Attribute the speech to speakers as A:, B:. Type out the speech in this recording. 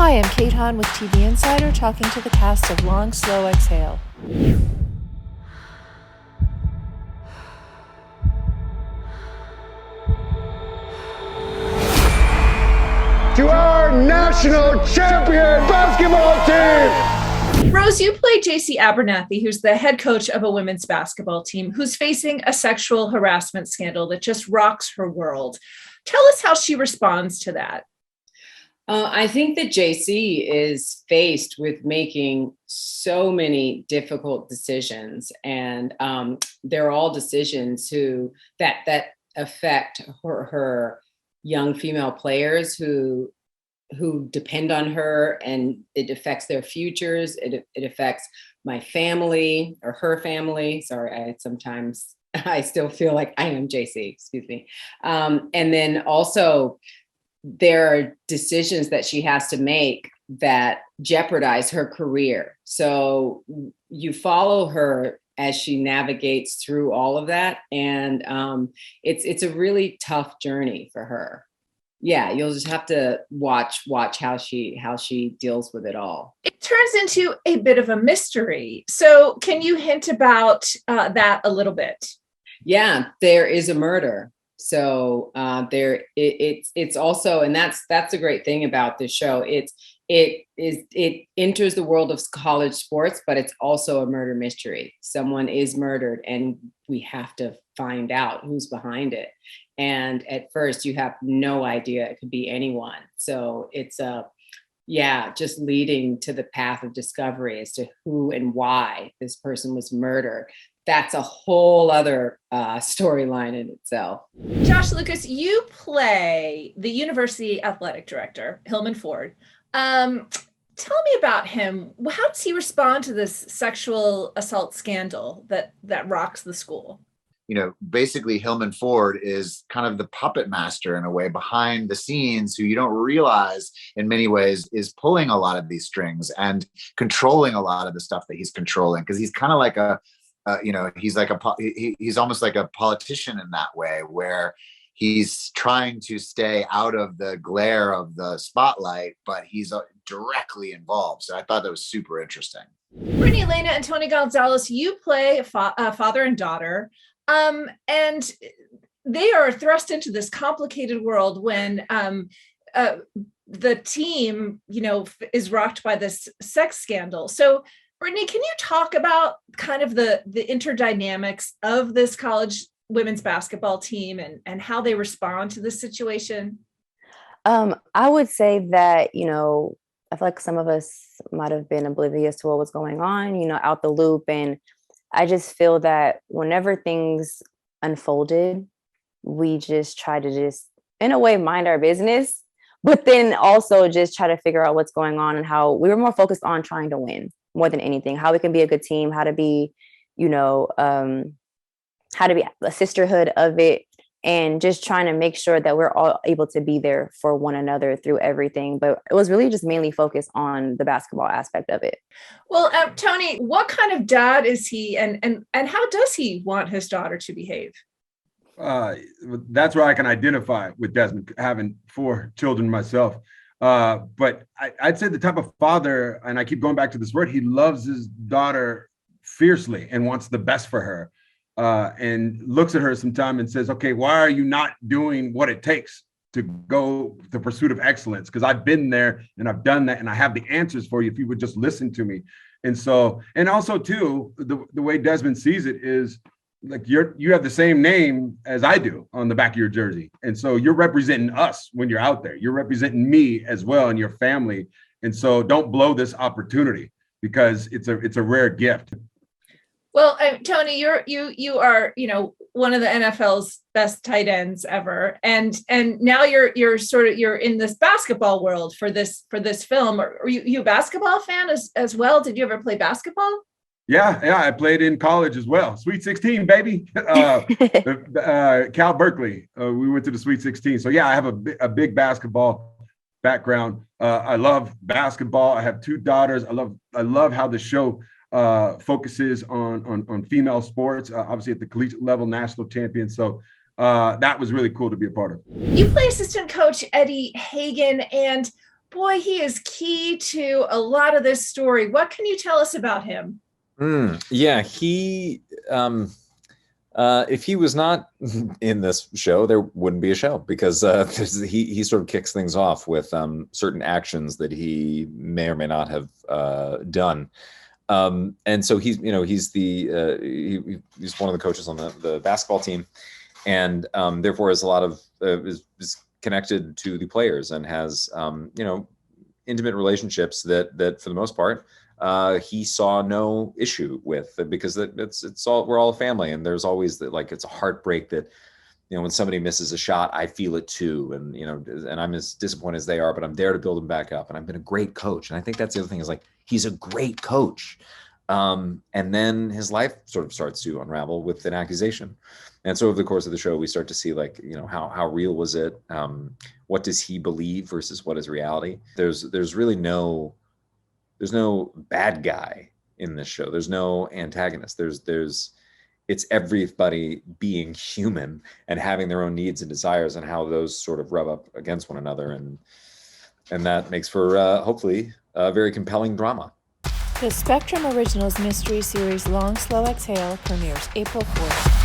A: Hi, I'm Kate Hahn with TV Insider, talking to the cast of Long, Slow Exhale.
B: To our national champion basketball team!
C: Rose, you play JC Abernathy, who's the head coach of a women's basketball team who's facing a sexual harassment scandal that just rocks her world. Tell us how she responds to that.
D: I think that JC is faced with making so many difficult decisions, and they're all decisions that affect her young female players who depend on her, and it affects their futures. It affects my family or her family. Sorry, I still feel like I am JC, excuse me. And then also there are decisions that she has to make that jeopardize her career. So you follow her as she navigates through all of that. And it's a really tough journey for her. Yeah, you'll just have to watch how she deals with it all.
C: It turns into a bit of a mystery. So can you hint about that a little bit?
D: Yeah, there is a murder. So it's also, and that's the great thing about this show. It enters the world of college sports, but it's also a murder mystery. Someone is murdered, and we have to find out who's behind it. And at first, you have no idea it could be anyone. So it's just leading to the path of discovery as to who and why this person was murdered. That's a whole other storyline in itself.
C: Josh Lucas, you play the university athletic director, Hillman Ford. Tell me about him. How does he respond to this sexual assault scandal that rocks the school?
E: You know, basically Hillman Ford is kind of the puppet master in a way behind the scenes, who you don't realize in many ways is pulling a lot of these strings and controlling a lot of the stuff that he's controlling, because he's kind of like he's almost like a politician in that way, where he's trying to stay out of the glare of the spotlight, but he's directly involved. So I thought that was super interesting.
C: Brittney Elena and Tony Gonzalez, you play a father and daughter, and they are thrust into this complicated world when the team, is rocked by this sex scandal. So Brittney, can you talk about kind of the interdynamics of this college women's basketball team and how they respond to this situation?
F: I would say that, I feel like some of us might have been oblivious to what was going on, out the loop. And I just feel that whenever things unfolded, we just try to in a way, mind our business, but then also just try to figure out what's going on and how we were more focused on trying to win more than anything, how we can be a good team, how to be, how to be a sisterhood of it, and just trying to make sure that we're all able to be there for one another through everything. But it was really just mainly focused on the basketball aspect of it.
C: Well, Tony, what kind of dad is he, and how does he want his daughter to behave?
G: That's where I can identify with Desmond, having 4 children myself. But I'd say the type of father, and I keep going back to this word, he loves his daughter fiercely and wants the best for her, and looks at her sometime and says, okay, why are you not doing what it takes to go the pursuit of excellence? Because I've been there and I've done that, and I have the answers for you if you would just listen to me. And so, and also too, the way Desmond sees it is like you have the same name as I do on the back of your jersey. And so you're representing us when you're out there. You're representing me as well and your family. And so don't blow this opportunity, because it's a rare gift.
C: Well, Tony, you are, one of the NFL's best tight ends ever. And now you're in this basketball world for this film. Are you a basketball fan as well? Did you ever play basketball?
G: Yeah, I played in college as well. Sweet 16, baby. Cal Berkeley. We went to the Sweet 16. So yeah, I have a big basketball background. I love basketball. I have 2 daughters. I love how the show focuses on female sports. Obviously at the collegiate level, national champion. So that was really cool to be a part of.
C: You play assistant coach Eddie Hagan, and boy, he is key to a lot of this story. What can you tell us about him?
H: Yeah, he if he was not in this show, there wouldn't be a show, because he sort of kicks things off with certain actions that he may or may not have done. And so he's he's one of the coaches on the basketball team, and therefore has a lot of is connected to the players, and has intimate relationships that for the most part he saw no issue with, because it's all, we're all a family, and there's always that, like, it's a heartbreak that when somebody misses a shot, I feel it too, and and I'm as disappointed as they are, but I'm there to build them back up, and I've been a great coach. And I think that's the other thing, is like, he's a great coach. And then his life sort of starts to unravel with an accusation. And so over the course of the show, we start to see, like, how real was it? What does he believe versus what is reality? There's really there's no bad guy in this show. There's no antagonist. It's everybody being human and having their own needs and desires, and how those sort of rub up against one another. And that makes for hopefully a very compelling drama.
A: The Spectrum Originals mystery series Long Slow Exhale premieres April 4th.